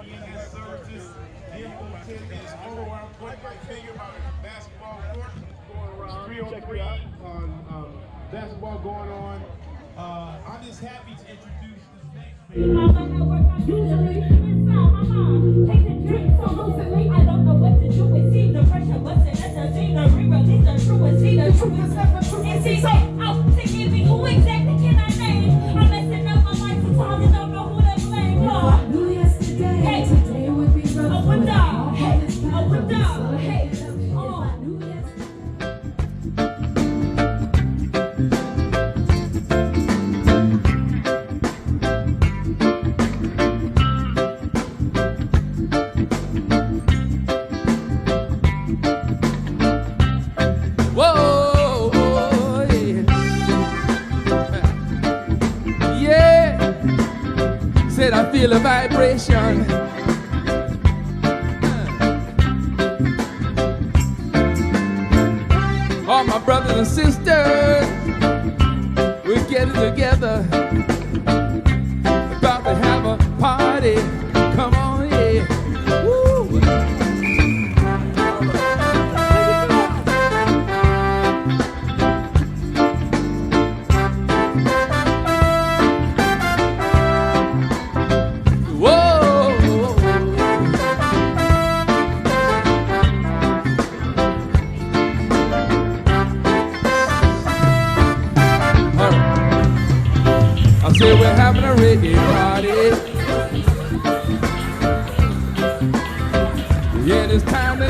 UAIZ services. Is over where I'm putting my finger about a basketball court going around 303 on basketball going on. I'm just happy to introduce this next man. Usually, it's my mom. Taking drinks so lucidly, I don't know what to do with see the pressure busting at the scenery. Release the truth, see the truth is never true. And see, out to give me who exactly can I name? I'm messing up my life sometimes and don't know who to blame. I knew yesterday, hey, today would be rough. I would die, hey, I would die, hey. I feel a vibration. All my brothers and sisters, we're getting together, about to have a party. Come on, yeah. Woo. Say we're having a reggae party. Yeah, it's time to